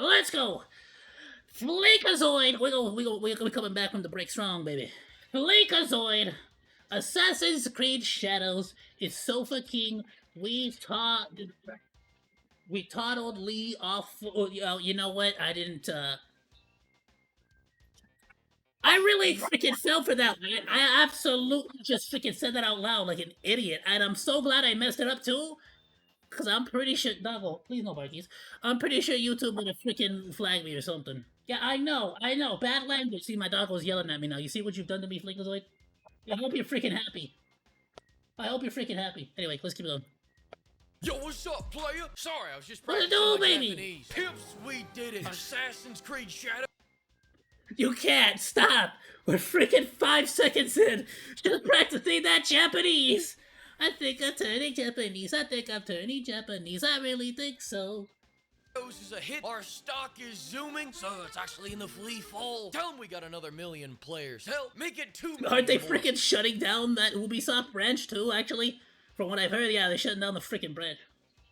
Let's go. Fleekazoid. We're coming back from the break strong, baby. Fleekazoid. Assassin's Creed Shadows is Sofa King. We taught we toddled Lee off. You know what? I didn't. I really freaking fell for that. I absolutely just freaking said that out loud like an idiot, and I'm so glad I messed it up too. Cause I'm pretty sure, Doggo, please no barkies. I'm pretty sure YouTube would have freaking flagged me or something. Yeah, I know. Bad language. See, my doggo's yelling at me now. You see what you've done to me, Fleekazoid? I hope you're freaking happy. I hope you're freaking happy. Anyway, let's keep it on. Yo, what's up, player? Sorry, I was just What to practicing do, my baby? Japanese. Pips, we did it. Assassin's Creed Shadow. You can't stop. We're freaking 5 seconds in. Just practicing that Japanese. I think I'm turning Japanese. I really think so. Is a hit. Our stock is zooming, so it's actually in the free fall. Tell them we got another 1 million players. Hell, make it 2 million. Aren't they more. freaking shutting down that Ubisoft branch too, actually? From what I've heard, yeah, they're shutting down the freaking branch.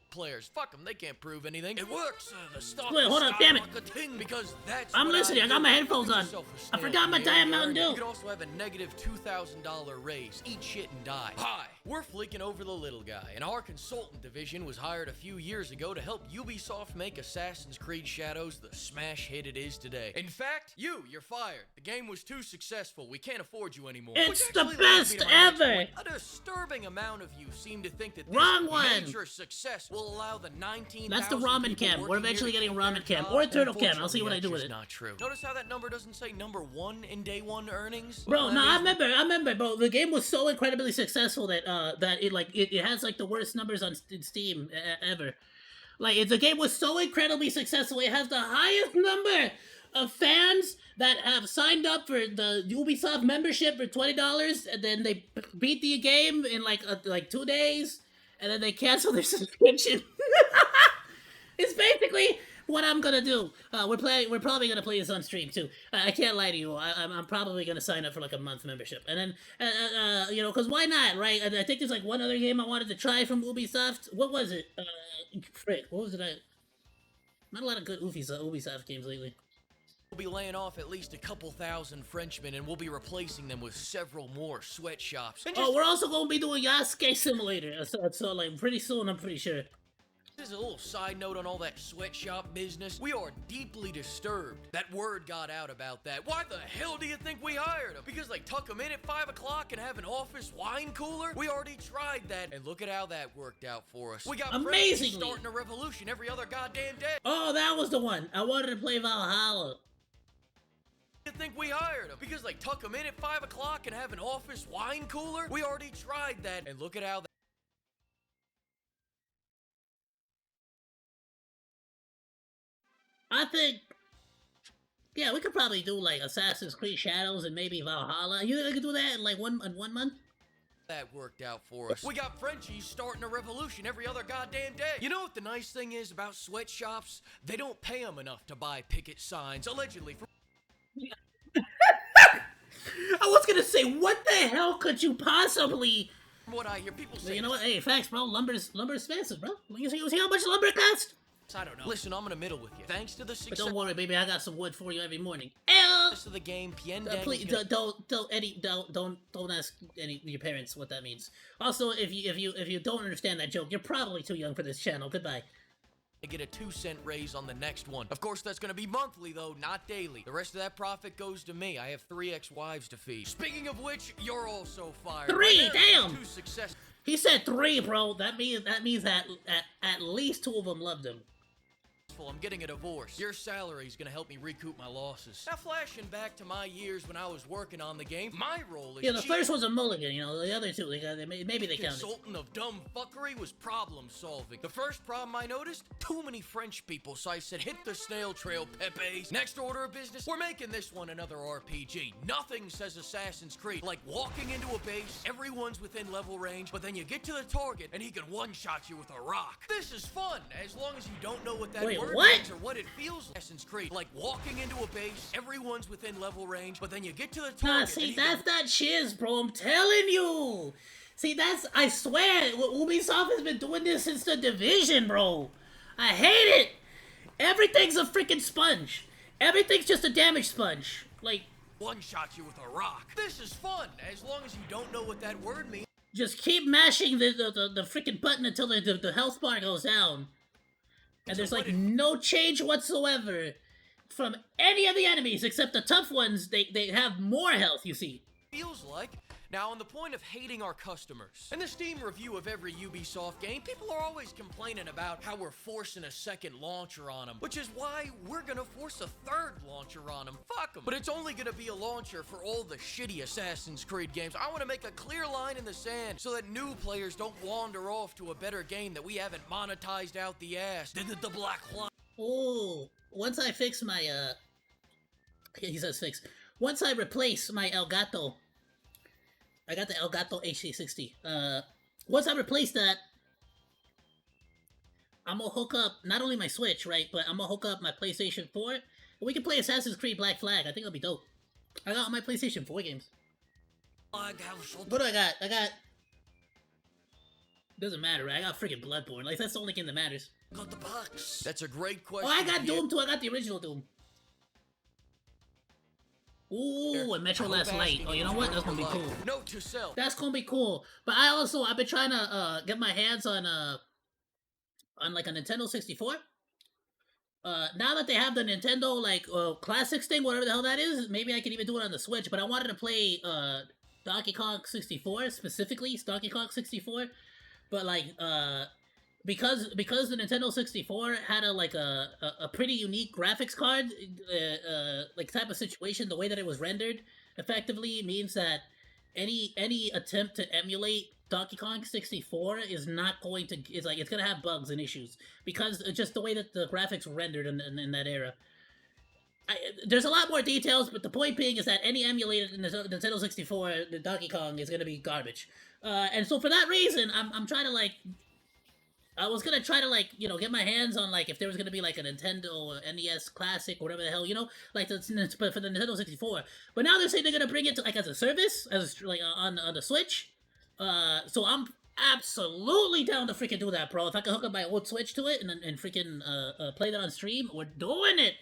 Players, fuck them, they can't prove anything. It works. The stock Wait, hold on, damn it. like a ting because that's I'm what listening, I got my headphones on. Yourself a I snail. forgot my Yeah, Diet you Mountain earned it. Dew. You could also have a negative $2,000 raise. Eat shit and die. Hi, we're fleeking over the little guy, and our consultant division was hired a few years ago to help Ubisoft make Assassin's Creed Shadows the smash hit it is today. In fact, you're fired. The game was too successful. We can't afford you anymore. It's Which the actually leads me best to my next ever. point. A disturbing amount of you seem to think that this Wrong one. major success will allow the 19,000 That's the ramen people cam. We're working eventually here to getting keep ramen their cam. jobs. Or a turtle cam. I'll see what I do with Unfortunately, it. that's just not true. Notice how that number doesn't say number 1 in day 1 earnings? Bro, Well, no, that I means remember, bro. The game was so incredibly successful that it has like the worst numbers on Steam ever. Like, the game was so incredibly successful, it has the highest number of fans that have signed up for the Ubisoft membership for $20, and then they beat the game in like 2 days, and then they cancel their subscription. It's basically what I'm gonna do. We're probably gonna play this on stream too. I can't lie to you. I'm probably gonna sign up for like a month membership, and then because why not, right? And I think there's like one other game I wanted to try from Ubisoft. What was it? Frick, what was it? Not a lot of good Ubisoft games lately. we'll be laying off at least a couple thousand Frenchmen, and we'll be replacing them with several more sweatshops. And Oh, we're also gonna be doing Yasuke Simulator. So like pretty soon, I'm pretty sure. Just a little side note on all that sweatshop business. We are deeply disturbed that word got out about that. Why the hell do you think we hired them? Because they tuck them in at 5 o'clock and have an office wine cooler? We already tried that, and look at how that worked out for us. We got Amazingly starting a revolution every other goddamn day. Oh, that was the one. I wanted to play Valhalla. You think we hired them? Because they tuck them in at 5 o'clock and have an office wine cooler? We already tried that, and look at how that. I think, yeah, we could probably do like Assassin's Creed Shadows and maybe Valhalla. You think I could do that in like one month? That worked out for us. We got Frenchies starting a revolution every other goddamn day. You know what the nice thing is about sweatshops? They don't pay them enough to buy picket signs, allegedly. For I was gonna say, what the hell could you possibly? what I hear, people say. You know what? Hey, facts, bro. Lumber's expensive, bro. You see how much lumber costs? I don't know. Listen, I'm in the middle with you. Thanks to the But success don't worry, baby. I got some wood for you every morning. of the game, Piendang Please is gonna don't ask any of your parents what that means. Also, if you don't understand that joke, you're probably too young for this channel. Goodbye. get a 2-cent raise on the next one. Of course, that's gonna be monthly, though, not daily. The rest of that profit goes to me. I have 3 ex-wives to feed. Speaking of which, you're also fired. 3, Right now, damn! 2 success. He said 3, bro. That means that at least 2 of them loved him. I'm getting a divorce. Your salary is gonna help me recoup my losses. Now, flashing back to my years when I was working on the game, my role is Yeah, the first one's a mulligan. You know, the other 2, maybe they counted. consultant of dumb fuckery was problem solving. The first problem I noticed, too many French people, so I said hit the snail trail, Pepe's. Next order of business, we're making this one another RPG. Nothing says Assassin's Creed like walking into a base, everyone's within level range, but then you get to the target and he can one-shot you with a rock. This is fun, as long as you don't know what that Wait, word what? means or what it feels like. Assassin's Creed, like walking into a base, everyone's within level range, but then you get to the target. Nah, and see, he that's can not shiz, bro. I'm telling you. See, I swear, Ubisoft has been doing this since The Division, bro. I hate it. Everything's a freaking sponge. Everything's just a damage sponge. Like, one-shot you with a rock. This is fun, as long as you don't know what that word means. just keep mashing the freaking button until the health bar goes down. And there's like no change whatsoever from any of the enemies except the tough ones. They have more health, you see. Feels like. Now, on the point of hating our customers, in the Steam review of every Ubisoft game, people are always complaining about how we're forcing a second launcher on them, which is why we're gonna force a third launcher on them. Fuck them. But it's only gonna be a launcher for all the shitty Assassin's Creed games. I want to make a clear line in the sand so that new players don't wander off to a better game that we haven't monetized out the ass. The Black Line. Oh, once I fix my he says fix. Once I replace my Elgato. I got the Elgato HC60. Once I replace that, I'm gonna hook up not only my Switch, right, but I'm gonna hook up my PlayStation 4. And we can play Assassin's Creed Black Flag. I think it'll be dope. I got all my PlayStation 4 games. What do I got? I got... Doesn't matter, right? I got freaking Bloodborne. Like, that's the only game that matters. Got the box. That's a great question. Oh, I got Doom too. I got the original Doom. Ooh, and Metro Last Light. Oh, you know what? That's gonna be cool. Note to self. That's gonna be cool. But I've been trying to get my hands on like a Nintendo 64. Now that they have the Nintendo like Classics thing, whatever the hell that is, maybe I can even do it on the Switch. But I wanted to play Donkey Kong 64 specifically, Donkey Kong 64. But like because the Nintendo 64 had a pretty unique graphics card, like type of situation, the way that it was rendered effectively means that any attempt to emulate Donkey Kong 64 is not going to, it's gonna have bugs and issues because just the way that the graphics were rendered in that era. There's a lot more details, but the point being is that any emulated Nintendo 64 the Donkey Kong is gonna be garbage. And so for that reason, I'm trying to like. I was gonna try to like, you know, get my hands on like if there was gonna be like a Nintendo or NES Classic or whatever the hell, you know, like for the Nintendo 64. But now they're saying they're gonna bring it to like as a service, as like on the Switch. So I'm absolutely down to freaking do that, bro. If I can hook up my old Switch to it and freaking play that on stream, we're doing it.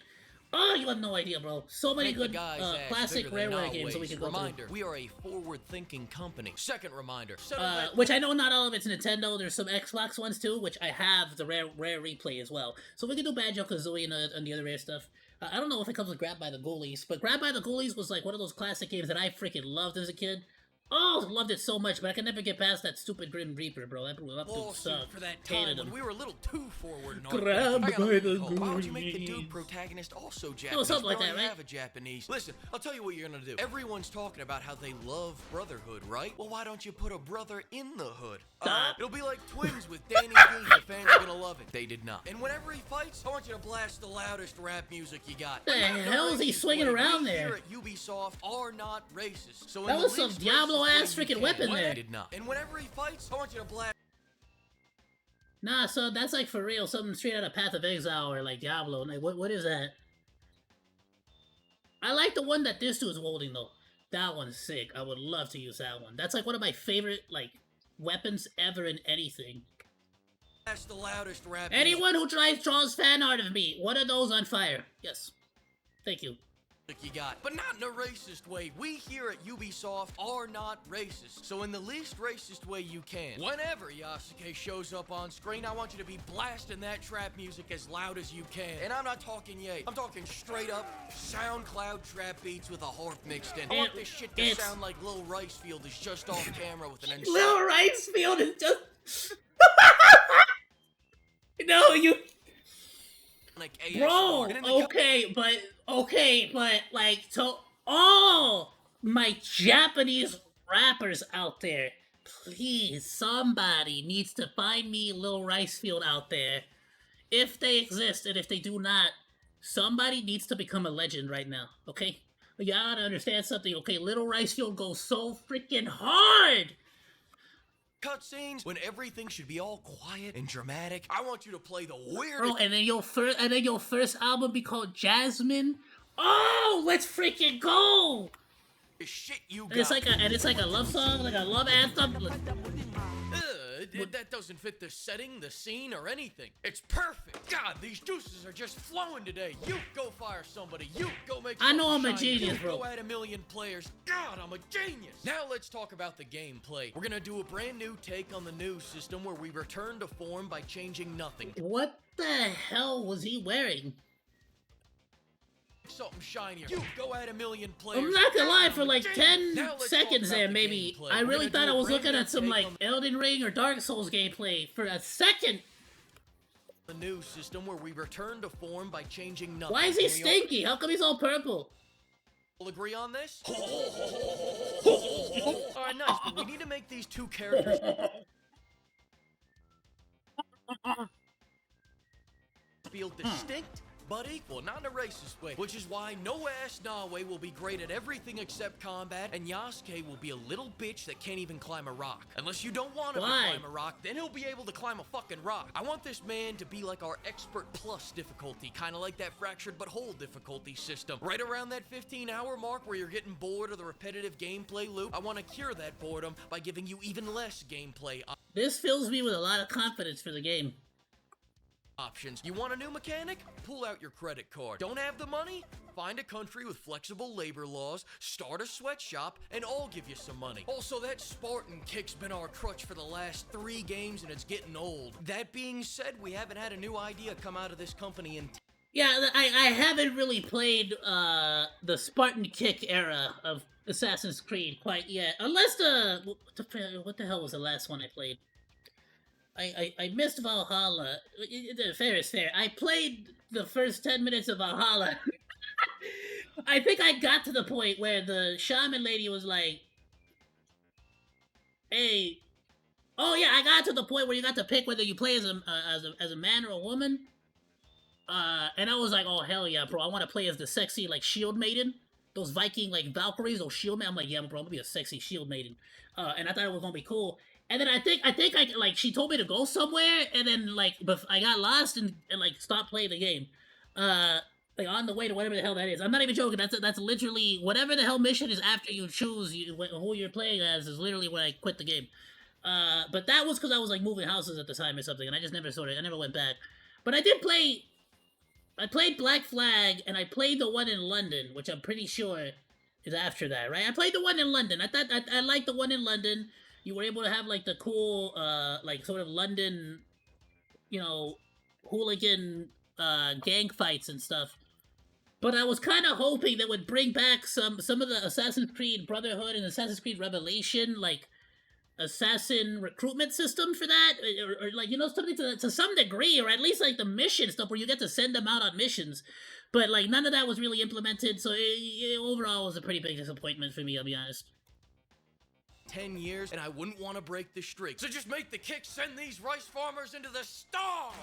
Oh, you have no idea, bro. So many good classic rareware games that we can go Reminder, we are a forward-thinking company. Second reminder. Which I know not all of it's Nintendo. There's some Xbox ones too, which I have the rare replay as well. So we can do Banjo-Kazooie and the other rare stuff. I don't know if it comes with Grab by the Ghoulies, but Grab by the Ghoulies was like one of those classic games that I freaking loved as a kid. Oh, loved it so much, but I can never get past that stupid Grim Reaper, bro. That blew up to suck. For that time when we were a little too forward. Grab by the Ghoulies. Why would you make the dude protagonist also Japanese? No, something like that, right? Have a Japanese. Listen, I'll tell you what you're gonna do. Everyone's talking about how they love brotherhood, right? Well, why don't you put a brother in the hood? It'll be like twins with Danny D. The fans are gonna love it. They did not. And whenever he fights, I want you to blast the loudest rap music you got. The hell is he swinging around there? Here at Ubisoft are not racist. So that was some Diablo-ass freaking weapon there. Did not. And whenever he fights, I want you to blast. Nah, so that's like for real, something straight out of Path of Exile or like Diablo. Like, what is that? I like the one that this dude's holding though. That one's sick. I would love to use that one. That's like one of my favorite like weapons ever in anything. That's the loudest rap. Anyone who draws fan art of me, one of those on fire. Yes. Thank you. You got, but not in a racist way. We here at Ubisoft are not racist. So in the least racist way you can, whenever Yasuke shows up on screen, I want you to be blasting that trap music as loud as you can. And I'm not talking yay. I'm talking straight up SoundCloud trap beats with a harp mixed in. I want this shit to sound like Lil Ricefield is just off camera with an Lil Ricefield is just No, you Bro, okay, but like to all my Japanese rappers out there, please, somebody needs to find me Lil Ricefield out there. If they exist, and if they do not, somebody needs to become a legend right now, okay? You gotta understand something, okay? Lil Ricefield goes so freaking hard! Cutscenes when everything should be all quiet and dramatic. I want you to play the weirdest. Bro, and then your first album be called Jasmine. Oh, let's freaking go! Shit, you got. And it's like a love song, like a love anthem. That doesn't fit the setting, the scene, or anything. It's perfect. God, these juices are just flowing today. You go fire somebody. You go make. I know I'm a shiny. genius, you bro. Go add 1 million players. God, I'm a genius. Now let's talk about the gameplay. We're gonna do a brand new take on the new system where we return to form by changing nothing. What the hell was he wearing? Something shinier. You go add 1 million players. I'm not gonna lie, God, for I'm a like genius. 10 seconds there, maybe, I really thought I was looking at some, like, Elden Ring or Dark Souls gameplay for a second. The new system where we return to form by changing nothing. Why is he stinky? How come he's all purple? We'll agree on this? Alright, nice, but we need to make these two characters feel distinct but equal, not in a racist way. Which is why no ass Nawe will be great at everything except combat, and Yasuke will be a little bitch that can't even climb a rock. Unless you don't want him to climb a rock, then he'll be able to climb a fucking rock. I want this man to be like our expert plus difficulty, kind of like that fractured but whole difficulty system. Right around that 15-hour mark where you're getting bored of the repetitive gameplay loop, I want to cure that boredom by giving you even less gameplay This fills me with a lot of confidence for the game. options. You want a new mechanic? Pull out your credit card. Don't have the money? Find a country with flexible labor laws, start a sweatshop, and I'll give you some money. Also, that Spartan kick's been our crutch for the last 3 games and it's getting old. That being said, we haven't had a new idea come out of this company in Yeah, I haven't really played the Spartan Kick era of Assassin's Creed quite yet. Unless what the hell was the last one I played? I missed Valhalla. Fair is fair. I played the first 10 minutes of Valhalla. I think I got to the point where the shaman lady was like, hey, oh yeah, I got to the point where you got to pick whether you play as a man or a woman. And I was like, oh hell yeah, bro, I want to play as the sexy, like, shield maiden. Those Viking, like, Valkyries or shield maiden. I'm like, yeah, bro, I'm gonna be a sexy shield maiden. And I thought it was gonna be cool. And then I think like, she told me to go somewhere, and then, like, but I got lost and like, stopped playing the game. Like, on the way to whatever the hell that is. I'm not even joking, that's literally, whatever the hell mission is after you choose who you're playing as is literally when I quit the game. But that was because I was, like, moving houses at the time or something, and I just never I never went back. But I played Black Flag, and I played the one in London, which I'm pretty sure is after that, right? I played the one in London. I thought I liked the one in London. You were able to have, like, the cool, like, sort of London, you know, hooligan gang fights and stuff. But I was kind of hoping that would bring back some of the Assassin's Creed Brotherhood and Assassin's Creed Revelation, like, assassin recruitment system for that, or like, you know, something to some degree, or at least, like, the mission stuff where you get to send them out on missions. But, like, none of that was really implemented, so it overall was a pretty big disappointment for me, I'll be honest. 10 years, and I wouldn't want to break the streak. So just make the kick send these rice farmers into the stars!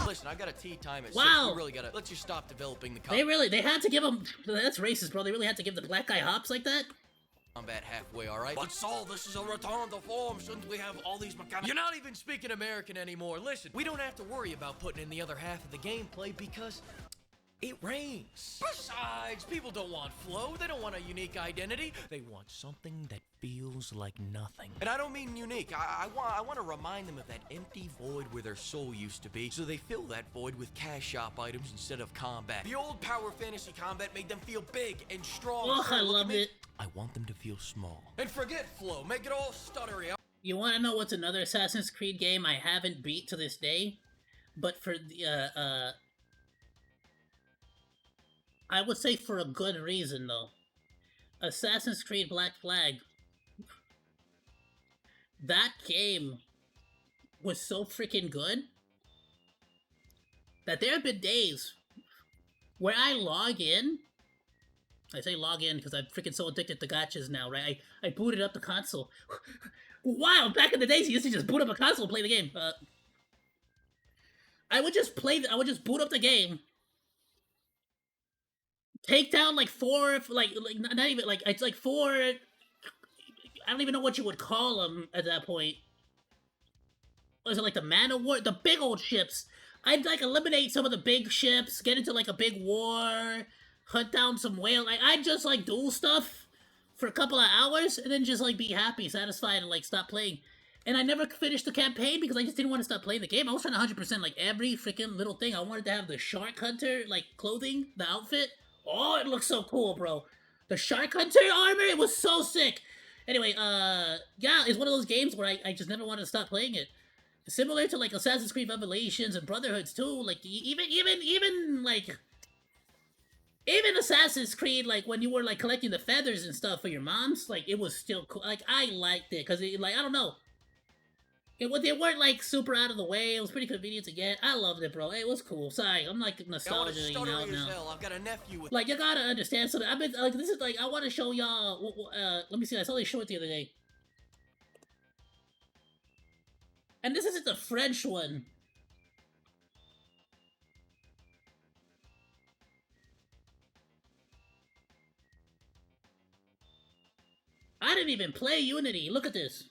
Listen, I got a tea time at 6. We really gotta let you stop developing the They had to give him, that's racist, bro. They really had to give the black guy hops like that? Combat halfway, alright? But Saul, this is a return to form. Shouldn't we have all these mechanics? You're not even speaking American anymore. Listen, we don't have to worry about putting in the other half of the gameplay because it rains. Besides, people don't want flow. They don't want a unique identity. They want something that feels like nothing. And I don't mean unique. I want to remind them of that empty void where their soul used to be, so they fill that void with cash shop items instead of combat. The old power fantasy combat made them feel big and strong. Oh, I love it. I want them to feel small. And forget flow. Make it all stuttery. You want to know what's another Assassin's Creed game I haven't beat to this day? But for the, I would say for a good reason, though. Assassin's Creed Black Flag. That game was so freaking good that there have been days where I log in. I say log in because I'm freaking so addicted to gachas now, right? I booted up the console. Wow, back in the days, you used to just boot up a console and play the game. I would just boot up the game, take down like 4, like not even, like, it's like 4, I don't even know what you would call them at that point. Was it like the Man of War? The big old ships. I'd, like, eliminate some of the big ships, get into, like, a big war, hunt down some whale. Like, I'd just, like, do stuff for a couple of hours and then just like be happy, satisfied, and like stop playing. And I never finished the campaign because I just didn't want to stop playing the game. I was trying to 100% like every freaking little thing. I wanted to have the Shark Hunter like clothing, the outfit. Oh, it looks so cool, bro. The Shark Hunter armor, it was so sick. Anyway, yeah, it's one of those games where I just never wanted to stop playing it. Similar to like Assassin's Creed Revelations and Brotherhoods too. Like even Assassin's Creed, like when you were like collecting the feathers and stuff for your moms, like it was still cool. Like I liked it because it, like I don't know, they weren't like super out of the way. It was pretty convenient to get. I loved it, bro. It was cool. Sorry, I'm like nostalgia out now. I've got a nephew with like you gotta understand something. I've been like this is like I want to show y'all. Let me see. I saw they show it the other day, and this isn't the French one. I didn't even play Unity. Look at this.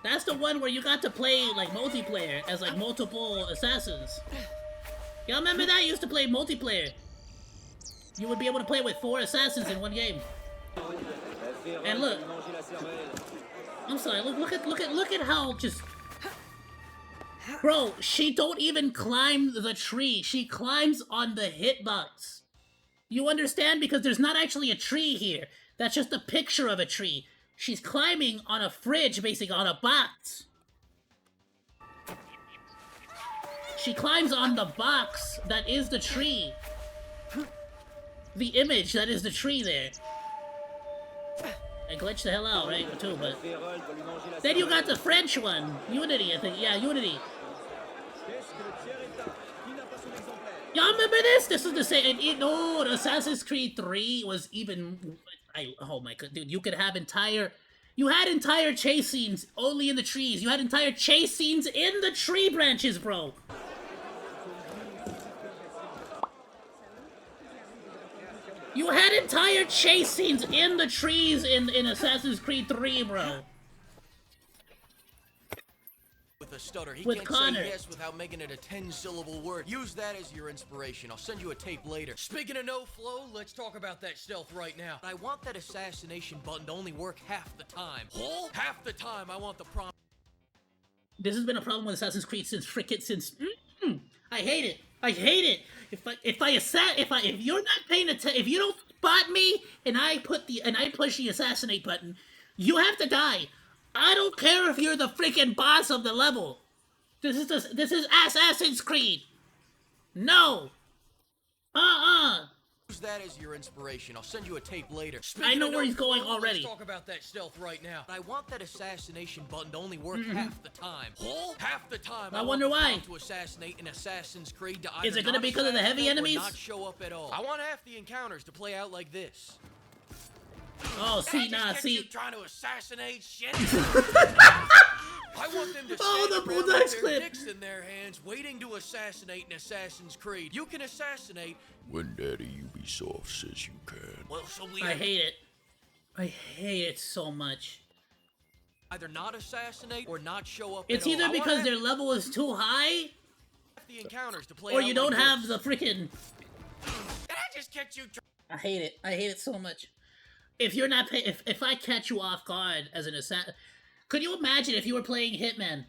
That's the one where you got to play like multiplayer as like multiple assassins. Y'all remember that? You used to play multiplayer. You would be able to play with 4 assassins in one game. And look, I'm sorry. Look at how just, bro. She don't even climb the tree. She climbs on the hitbox. You understand? Because there's not actually a tree here. That's just a picture of a tree. She's climbing on a fridge, basically, on a box. She climbs on the box that is the tree. The image that is the tree there. I glitched the hell out, right? Too, but... Then you got the French one. Unity, I think. Yeah, Unity. Y'all remember this? This was the same. No, Assassin's Creed 3 was even. Oh my god, dude! You could have entire. You had entire chase scenes only in the trees. You had entire chase scenes in the tree branches, bro. You had entire chase scenes in the trees in Assassin's Creed 3, bro. A stutter. He with can't Connor. say yes without making it a 10-syllable word. Use that as your inspiration. I'll send you a tape later. Speaking of no flow, let's talk about that stealth right now. I want that assassination button to only work half the time. Half the time I want the prompt. This has been a problem with Assassin's Creed since I hate it. I hate it. If you're not paying attention, if you don't spot me and I push the assassinate button, you have to die. I don't care if you're the freaking boss of the level. This is Assassin's Creed. No. Use that as your inspiration. I'll send you a tape later. I know where he's going already. Let's talk about that stealth right now. I want that assassination button to only work half the time. Half the time. I wonder why. To assassinate in Assassin's Creed to is it gonna be because of the heavy enemies? Not show up at all. I want half the encounters to play out like this. Oh, see, You trying to assassinate shit? I want them to stand around with their dicks in their hands, waiting to assassinate in Assassin's Creed. You can assassinate when Daddy Ubisoft says you can. Well, so we I hate it. I hate it so much. Either not assassinate or not show up. It's either because their level is too high, the encounters to play or you don't like have the freaking. Did I just catch you? I hate it. I hate it so much. If you're not if I catch you off guard as an assassin, could you imagine if you were playing Hitman,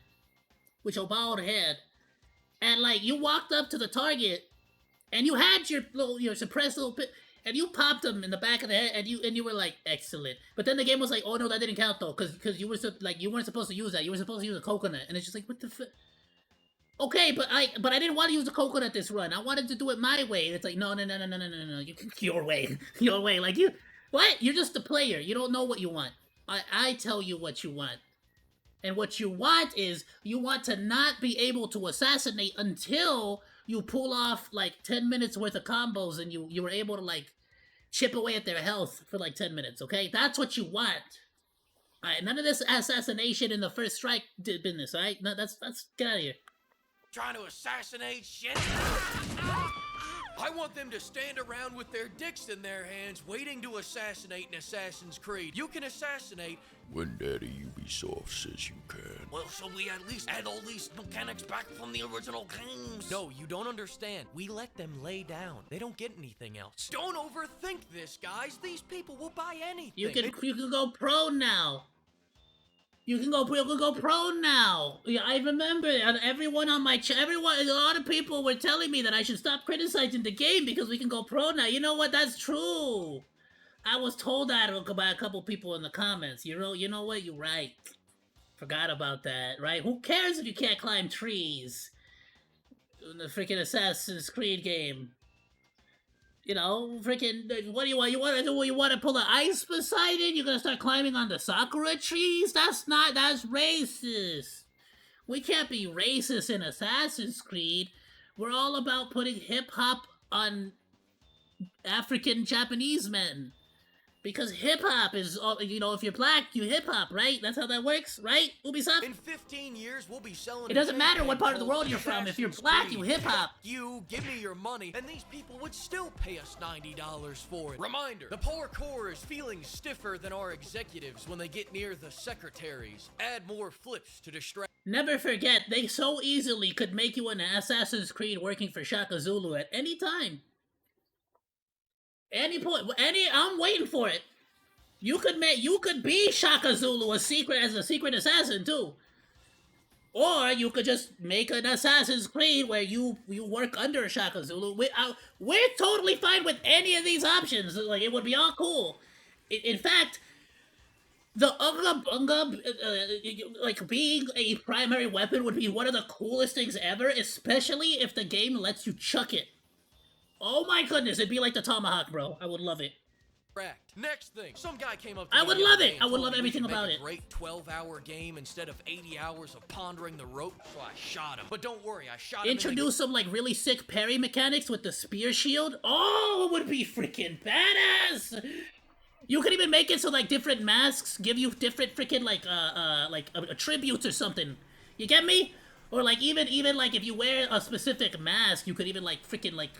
with your bald head, and like you walked up to the target, and you had your suppressed little bit, and you popped them in the back of the head, and you were like excellent, but then the game was like, oh no, that didn't count though, because you were you weren't supposed to use that. You were supposed to use a coconut, and it's just like what the fuck. Okay, but I didn't want to use the coconut this run. I wanted to do it my way. It's like no, your way, like you. What? You're just a player. You don't know what you want. I tell you what you want. And what you want is, you want to not be able to assassinate until you pull off, like, 10 minutes worth of combos and you were able to, like, chip away at their health for, like, 10 minutes, okay? That's what you want. Alright, none of this assassination in the first strike business, alright? No, that's get out of here. Trying to assassinate shit? I want them to stand around with their dicks in their hands, waiting to assassinate in Assassin's Creed. You can assassinate When Daddy Ubisoft says you can. Well, shall we at least add all these mechanics back from the original games? No, you don't understand. We let them lay down. They don't get anything else. Don't overthink this, guys. These people will buy anything. You can go pro now. You can go pro now. Yeah, I remember, and everyone on my a lot of people were telling me that I should stop criticizing the game because we can go pro now. You know what? That's true. I was told that by a couple people in the comments. You know what? You're right. Forgot about that, right? Who cares if you can't climb trees in the freaking Assassin's Creed game? You know, freaking, what do you want? You want to do? You want to pull the ice Poseidon? You're gonna start climbing on the sakura trees? That's racist. We can't be racist in Assassin's Creed. We're all about putting hip hop on African Japanese men. Because hip-hop is, you know, if you're black, you hip-hop, right? That's how that works, right, Ubisoft? In 15 years, we'll be selling... It doesn't matter what part of the world you're from. If you're black, you hip-hop. You give me your money, and these people would still pay us $90 for it. Reminder, the parkour is feeling stiffer than our executives when they get near the secretaries. Add more flips to distract... Never forget, they so easily could make you an Assassin's Creed working for Shaka Zulu at any time. Any point, I'm waiting for it. You could be Shaka Zulu as a secret assassin too, or you could just make an Assassin's Creed where you work under Shaka Zulu. We're totally fine with any of these options. Like, it would be all cool. In fact, the Unga like being a primary weapon would be one of the coolest things ever, especially if the game lets you chuck it. Oh my goodness, it'd be like the tomahawk, bro. I would love it. Next thing, some guy came up to I me would the love other it. day and I would told love me we everything should about make it. a great 12-hour game instead of 80 hours of pondering the rope, so I shot him. But don't worry, I shot him. Introduce some like really sick parry mechanics with the spear shield. Oh, it would be freaking badass. You could even make it so like different masks give you different freaking like attributes or something. You get me? Or like even like if you wear a specific mask, you could even like freaking like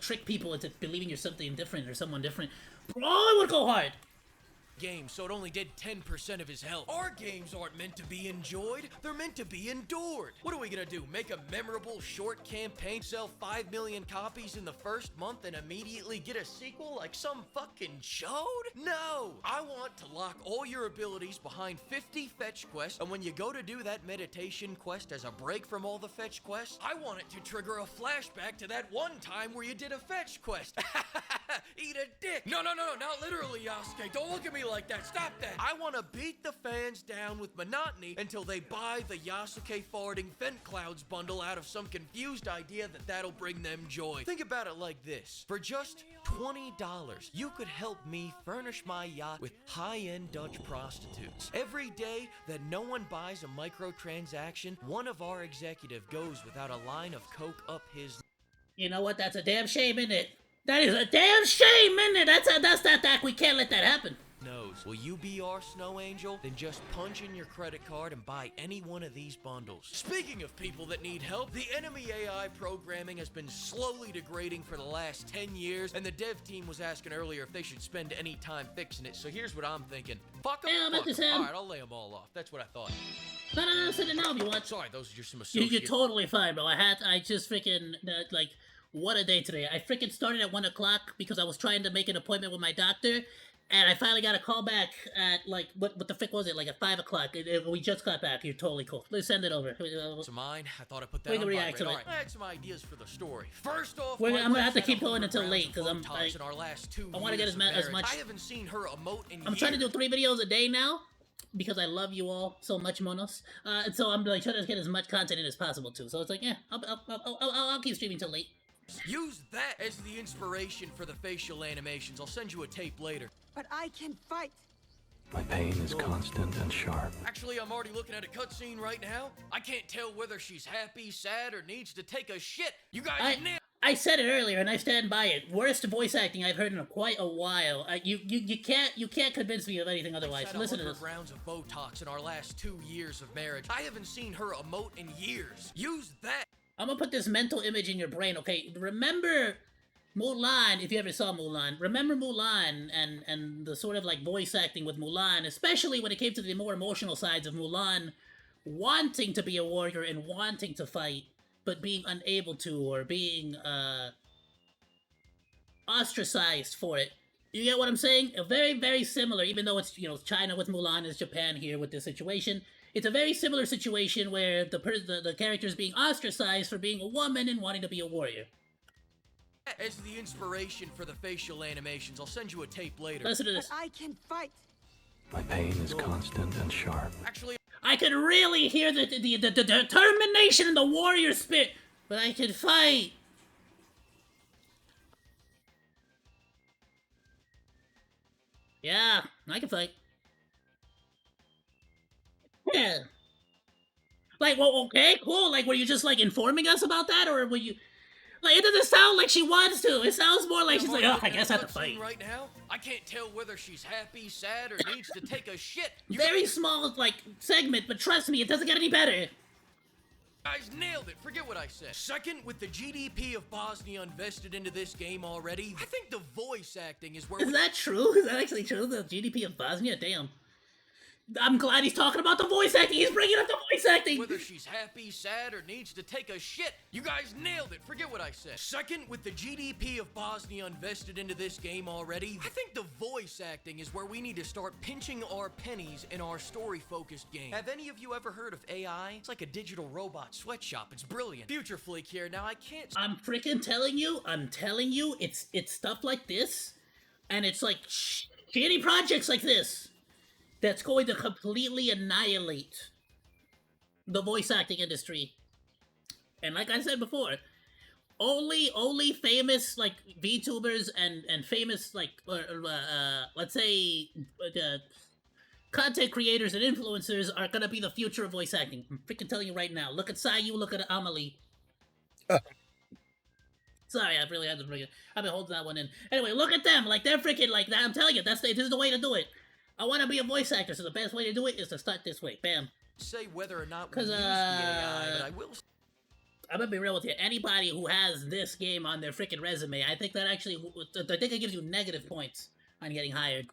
trick people into believing you're something different or someone different. Bro, it would go hard. Game, so it only did 10% of his health. Our games aren't meant to be enjoyed, they're meant to be endured. What are we gonna do? Make a memorable short campaign, sell 5 million copies in the first month, and immediately get a sequel like some fucking chode? No! I want to lock all your abilities behind 50 fetch quests, and when you go to do that meditation quest as a break from all the fetch quests, I want it to trigger a flashback to that one time where you did a fetch quest. Eat a dick! No, not literally, Yasuke. Don't look at me like that. Stop that. I want to beat the fans down with monotony until they buy the Yasuke farting vent clouds bundle out of some confused idea that that'll bring them joy. Think about it like this. For just $20, you could help me furnish my yacht with high-end Dutch prostitutes. Every day that no one buys a microtransaction, one of our executive goes without a line of coke up his... You know what? That's a damn shame, isn't it? That is a damn shame, isn't it? That's that. We can't let that happen. Nose. Will you be our snow angel? Then just punch in your credit card and buy any one of these bundles. Speaking of people that need help, the enemy AI programming has been slowly degrading for the last 10 years, and the dev team was asking earlier if they should spend any time fixing it, so here's what I'm thinking. Fuck them, Yeah, fuck 'em. Alright, I'll lay them all off. That's what I thought. No, send it now if you want. Sorry, those are just some associates. You're totally fine, bro. I just freaking, like, what a day today. I freaking started at 1 o'clock because I was trying to make an appointment with my doctor, and I finally got a call back at, like, what the frick was it? Like, at 5 o'clock. We just got back. You're totally cool. Let's send it over. So mine, I thought I put that We on can my react to it. radar. I had some ideas for the story. First off, I'm gonna have to my keep wife going had until 100 late, 'cause I'm, rounds of like, Botox in our last 2 I want to get years as of marriage. much. I haven't seen her emote in I'm years. trying to do 3 videos a day now because I love you all so much, Monos. And so I'm like trying to get as much content in as possible too. So it's like, yeah, I'll keep streaming till late. Use that as the inspiration for the facial animations. I'll send you a tape later. But I can fight. My pain is constant and sharp. Actually, I'm already looking at a cutscene right now. I can't tell whether she's happy, sad, or needs to take a shit. You guys nailed. I said it earlier, and I stand by it. Worst voice acting I've heard in quite a while. You can't convince me of anything otherwise. Listen to this. Rounds of Botox in our last 2 years of marriage. I haven't seen her emote in years. Use that. I'm gonna put this mental image in your brain, okay? Remember Mulan, if you ever saw Mulan, remember Mulan and the sort of like voice acting with Mulan, especially when it came to the more emotional sides of Mulan wanting to be a warrior and wanting to fight, but being unable to, or being ostracized for it. You get what I'm saying? A very, very similar, even though it's, you know, China with Mulan is Japan here with this situation. It's a very similar situation where the character is being ostracized for being a woman and wanting to be a warrior. As the inspiration for the facial animations, I'll send you a tape later. Listen to this. But I can fight. My pain is constant and sharp. Actually, I could really hear the determination in the warrior spirit, but I can fight. Yeah, I can fight. Yeah. Like, well, okay, cool. Like, were you just, like, informing us about that, or were you... Like, it doesn't sound like she wants to. It sounds more like she's like, oh, I guess I have to fight. Right now, I can't tell whether she's happy, sad, or needs to take a shit. You Very small, like, segment, but trust me, it doesn't get any better. guys nailed it. Forget what I said. Second, with the GDP of Bosnia invested into this game already, I think the voice acting is where Is that true? Is that actually true? The GDP of Bosnia? Damn. I'm glad he's talking about the voice acting. He's bringing up the voice acting. Whether she's happy, sad, or needs to take a shit. You guys nailed it. Forget what I said. Second, with the GDP of Bosnia invested into this game already, I think the voice acting is where we need to start pinching our pennies in our story-focused game. Have any of you ever heard of AI? It's like a digital robot sweatshop. It's brilliant. Future Fleek here. Now, I can't... I'm freaking telling you. I'm telling you. It's stuff like this. And it's like shitty projects like this that's going to completely annihilate the voice acting industry. And like I said before, only famous like VTubers and famous like let's say content creators and influencers are gonna be the future of voice acting. I'm freaking telling you right now. Look at Ayoo, look at Amelie. Sorry, I really had to bring it. I've been holding that one in. Anyway, look at them. Like, they're freaking like that. I'm telling you, this is the way to do it. I want to be a voice actor, so the best way to do it is to start this way. Bam. say whether or not we use the AI, but I will... I'm gonna be real with you. Anybody who has this game on their freaking resume, I think that actually, I think it gives you negative points on getting hired.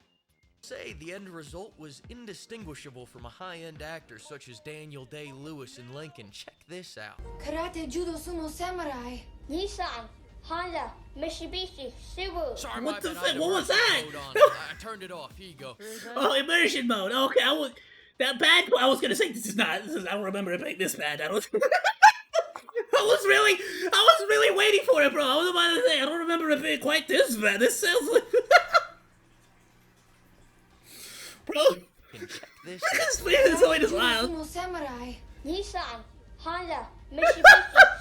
Say the end result was indistinguishable from a high-end actor such as Daniel Day-Lewis in Lincoln. Check this out. Karate, judo, sumo, samurai. Nissan, Honda, Mitsubishi, Subaru. Sorry, What my the bad, fuck? I had What was immersion that? mode on. I turned it off. Here you go. Oh, immersion mode. Okay, I was gonna say I don't remember it being this bad. I was really waiting for it, bro. I was about to say I don't remember it being quite this bad. This sounds like, bro. Check this It's always Judo, loud. sumo, samurai. Nissan, Honda, Mitsubishi,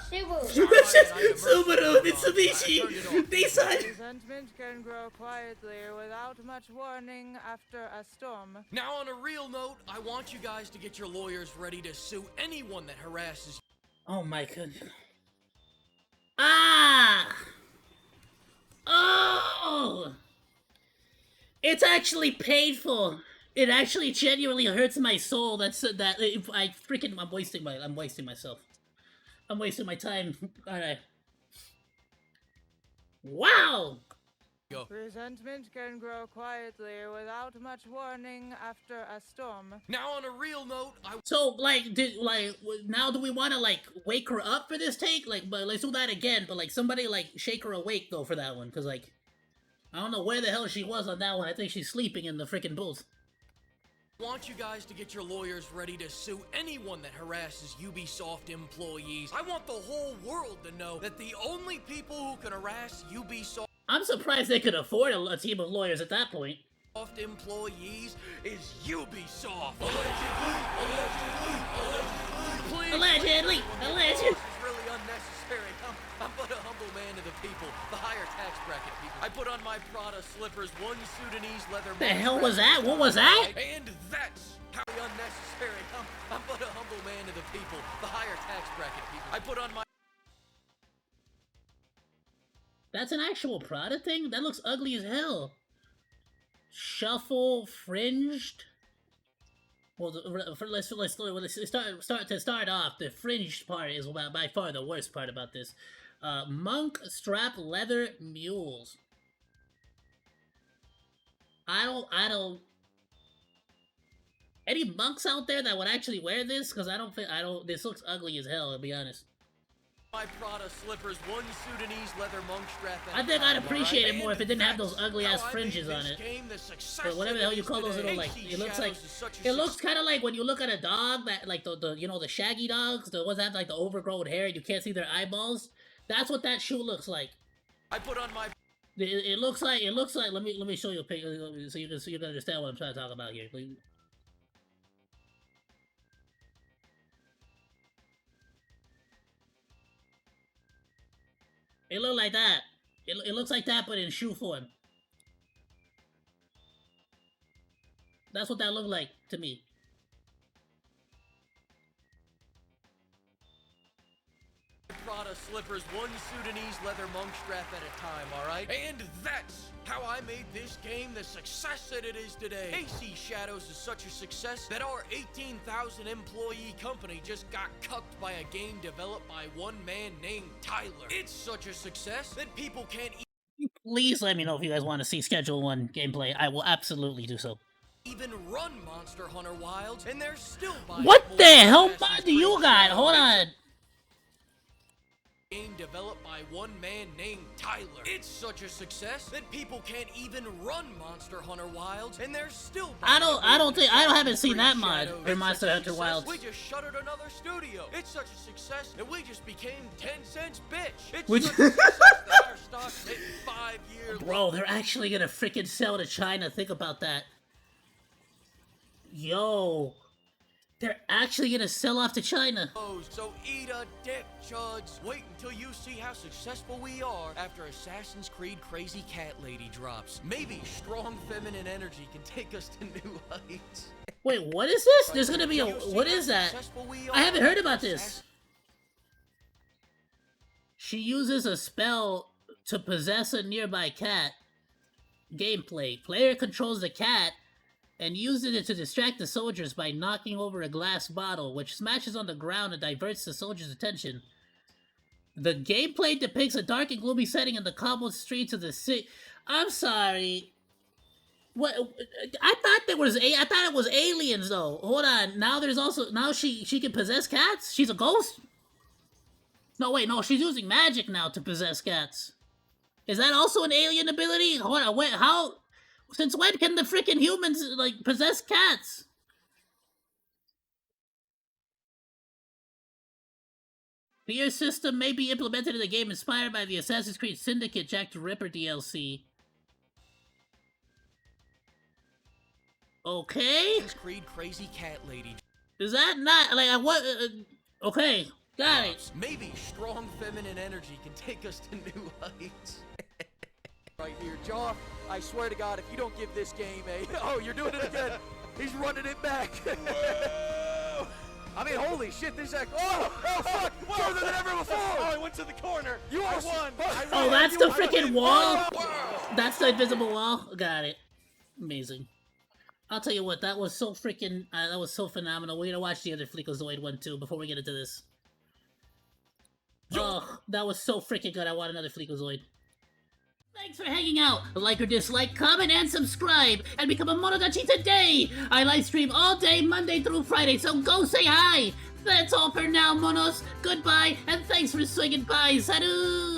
Subaru. That's just Subaru, Mitsubishi, Nissan. Resentment can grow quietly without much warning after a storm. Now, on a real note, I want you guys to get your lawyers ready to sue anyone that harasses. Oh my goodness. Ah! Oh! It's actually painful. It actually genuinely hurts my soul. I'm wasting myself. I'm wasting my time. Alright. Wow! Go. Resentment can grow quietly without much warning after a storm. Now, on a real note, So, like, now do we want to, like, wake her up for this take? Like, but let's do that again, but, like, somebody, like, shake her awake, though, for that one, because, like, I don't know where the hell she was on that one. I think she's sleeping in the freaking booth. want you guys to get your lawyers ready to sue anyone that harasses Ubisoft employees. I want the whole world to know that the only people who can harass Ubisoft I'm surprised they could afford a team of lawyers at that point. employees is Ubisoft. Allegedly! This is really unnecessary. I'm but a humble man to the people, the higher tax bracket people. I put on my Prada slippers, one Sudanese leather. The hell was that? What was that? And that's how unnecessary. I'm but a humble man to the people, the higher tax bracket people. I put on my... That's an actual Prada thing? That looks ugly as hell. Shuffle fringed. Well, let's start off. The fringed part is by far the worst part about this. Monk strap leather mules. I don't. Any monks out there that would actually wear this? Because this looks ugly as hell, to be honest. My Prada slippers, one Sudanese leather monk strap. I think I'd appreciate it more if it didn't have those ugly ass fringes on it. Or whatever the hell you call those little, like, it looks kind of like when you look at a dog that, like, the you know, the shaggy dogs, the ones that have, like, the overgrown hair, you can't see their eyeballs. That's what that shoe looks like. I put on my... It looks like, let me show you a picture so you can understand what I'm trying to talk about here. It looked like that. It looks like that, but in shoe form. That's what that looked like to me. Prada slippers, one Sudanese leather monk strap at a time, alright? And that's how I made this game the success that it is today. AC Shadows is such a success that our 18,000 employee company just got cucked by a game developed by one man named Tyler. It's such a success that people can't Please let me know if you guys want to see Schedule 1 gameplay. I will absolutely do so. even run Monster Hunter Wilds, and they're still buying What more the hell Assassin's mod do Creed you got? Shadows. Hold on. Game developed by one man named Tyler. It's such a success that people can't even run Monster Hunter Wilds, and they're still I haven't seen that mod Shadows. for Monster It's a Hunter success. Wilds. We just shuttered another studio. It's such a success that we just became 10 cents bitch. It's Which- such a success that our stock's hit 5-year Bro, they're actually gonna freaking sell to China. Think about that. Yo. They're actually gonna sell off to China. lows. So eat a dick, chuds. Wait until you see how successful we are after Assassin's Creed Crazy Cat Lady drops. Maybe strong feminine energy can take us to new heights. Wait, what is this? There's gonna be a... You see What how is that? successful we I haven't are heard about after this. She uses a spell to possess a nearby cat. Gameplay. Player controls the cat and uses it to distract the soldiers by knocking over a glass bottle, which smashes on the ground and diverts the soldiers' attention. The gameplay depicts a dark and gloomy setting in the cobbled streets of the city. I'm sorry. What? I thought it was aliens though. Hold on. Now there's also she can possess cats. She's a ghost. No, wait, no, she's using magic now to possess cats. Is that also an alien ability? Hold on, wait, how? Since when can the freaking humans, like, possess cats? Fear system may be implemented in the game inspired by the Assassin's Creed Syndicate Jack the Ripper DLC. Okay? Assassin's Creed Crazy Cat Lady Is that not, like, what, okay, got it. Maybe strong feminine energy can take us to new heights. Right here, Jaw. I swear to God, if you don't give this game a... Oh, you're doing it again. He's running it back. I mean, holy shit, this is like... Oh, fuck! Further than ever before! Oh, I went to the corner. You are one. Oh, that's the freaking wall? That's the invisible wall? Got it. Amazing. I'll tell you what, that was so freaking... that was so phenomenal. We're gonna watch the other Fleekazoid one, too, before we get into this. Oh, that was so freaking good. I want another Fleekazoid. Thanks for hanging out. Like or dislike, comment, and subscribe, and become a Monodachi today! I live stream all day, Monday through Friday, so go say hi! That's all for now, Monos. Goodbye, and thanks for swinging by. Salut!